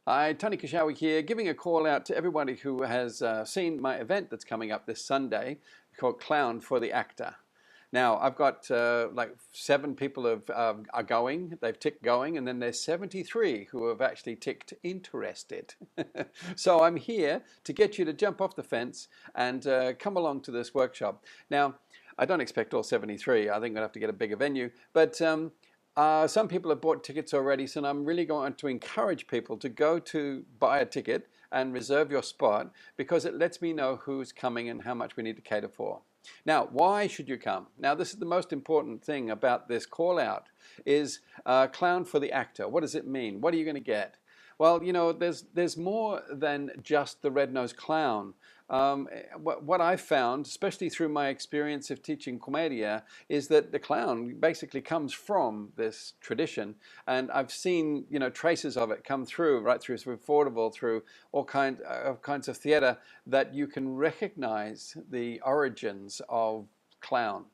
Hi, Tony Kashawi here, giving a call out to everybody who has seen my event that's coming up this Sunday called Clown for the Actor. Now, I've got like 7 people are going, they've ticked going, and then there's 73 who have actually ticked interested. So I'm here to get you to jump off the fence and come along to this workshop. Now, I don't expect all 73, I think I'll have to get a bigger venue, but some people have bought tickets already, so I'm really going to encourage people to go to buy a ticket and reserve your spot because it lets me know who's coming and how much we need to cater for. Now, why should you come? Now, this is the most important thing about this call out is Clown for the Actor. What does it mean? What are you going to get? Well, you know, there's more than just the red-nosed clown. What I've found, especially through my experience of teaching Commedia, is that the clown basically comes from this tradition, and I've seen, you know, traces of it come through, right through vaudeville, through all kinds of theater, that you can recognize the origins of clown.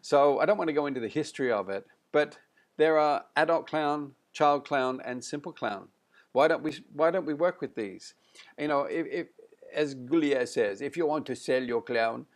So I don't want to go into the history of it, but there are adult clown, child clown, and simple clown. Why don't we work with these? You know, if as Goulier says, if you want to sell your clown,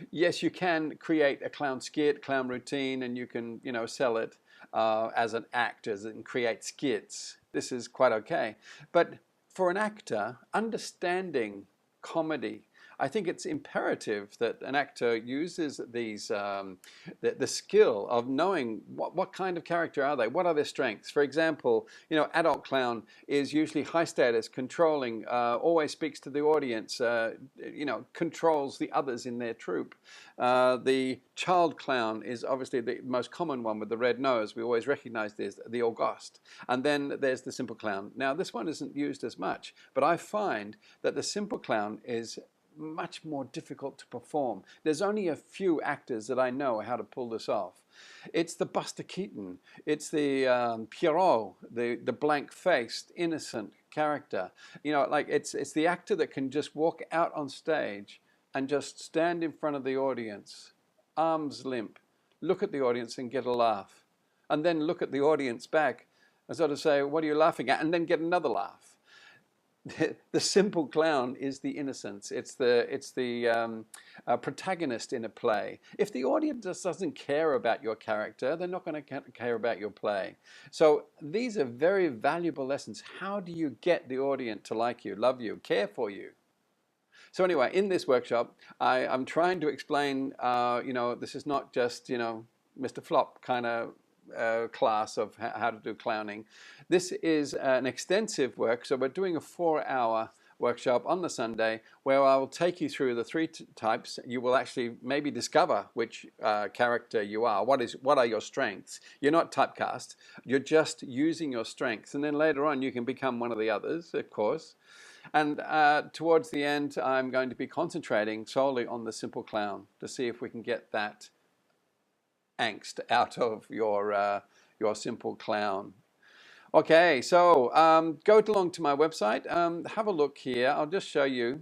yes, you can create a clown skit, clown routine, and you can, you know, sell it as an act, and create skits. This is quite okay. But for an actor, understanding comedy, I think it's imperative that an actor uses these the skill of knowing what kind of character are they, what are their strengths. For example, you know, adult clown is usually high status, controlling, always speaks to the audience, you know, controls the others in their troupe. The child clown is obviously the most common one with the red nose. We always recognize this, the august. And then there's the simple clown. Now, this one isn't used as much, but I find that the simple clown is much more difficult to perform. There's only a few actors that I know how to pull this off. It's the Buster Keaton, it's the Pierrot, the blank-faced, innocent character. You know, like it's the actor that can just walk out on stage and just stand in front of the audience, arms limp, look at the audience and get a laugh, and then look at the audience back and sort of say, what are you laughing at? And then get another laugh. The simple clown is the innocence. It's the protagonist in a play. If the audience just doesn't care about your character, they're not going to care about your play. So these are very valuable lessons. How do you get the audience to like you, love you, care for you? So anyway, in this workshop, I'm trying to explain, you know, this is not just, you know, Mr. Flop kind of class of how to do clowning. This is an extensive work, so we're doing a 4-hour workshop on the Sunday where I will take you through the 3 types. You will actually maybe discover which character you are. What are your strengths? You're not typecast. You're just using your strengths, and then later on you can become one of the others, of course. And towards the end, I'm going to be concentrating solely on the simple clown to see if we can get that angst out of your simple clown. Okay, so go along to my website, have a look here. I'll just show you.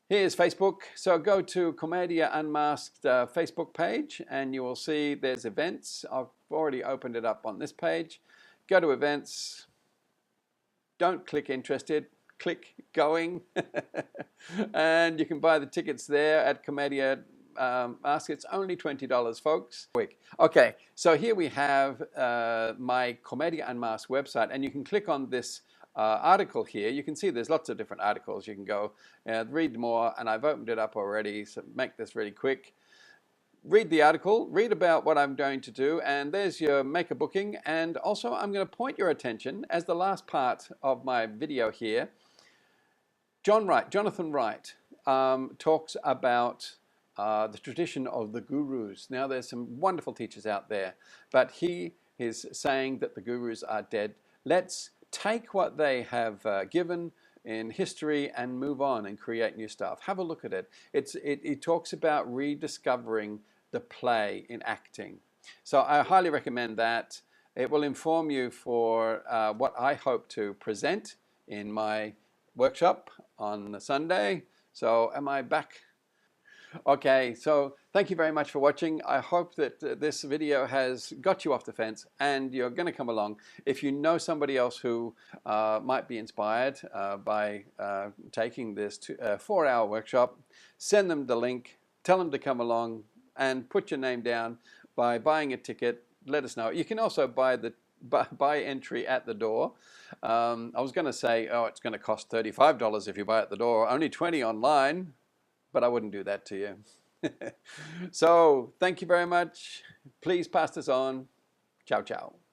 Here's Facebook. So go to Commedia Unmasked Facebook page and you will see there's events. I've already opened it up on this page. Go to events. Don't click interested. Click going. And you can buy the tickets there at Commedia Ask. It's only $20, folks. Quick. Okay, so here we have my Commedia Unmasked website, and you can click on this article here. You can see there's lots of different articles. You can go read more, and I've opened it up already, so make this really quick. Read the article, read about what I'm going to do, and there's your make a booking. And also I'm going to point your attention, as the last part of my video here, Jonathan Wright talks about the tradition of the gurus. Now, there's some wonderful teachers out there, but he is saying that the gurus are dead. Let's take what they have given in history and move on and create new stuff. Have a look at it. It talks about rediscovering the play in acting. So I highly recommend that. It will inform you for what I hope to present in my workshop on Sunday. So am I back? Okay, so thank you very much for watching. I hope that this video has got you off the fence and you're going to come along. If you know somebody else who might be inspired by taking this 4-hour workshop, send them the link, tell them to come along and put your name down by buying a ticket. Let us know. You can also buy entry at the door. I was going to say, oh, it's going to cost $35 if you buy at the door, only $20 online. But I wouldn't do that to you. So thank you very much. Please pass this on. Ciao, ciao.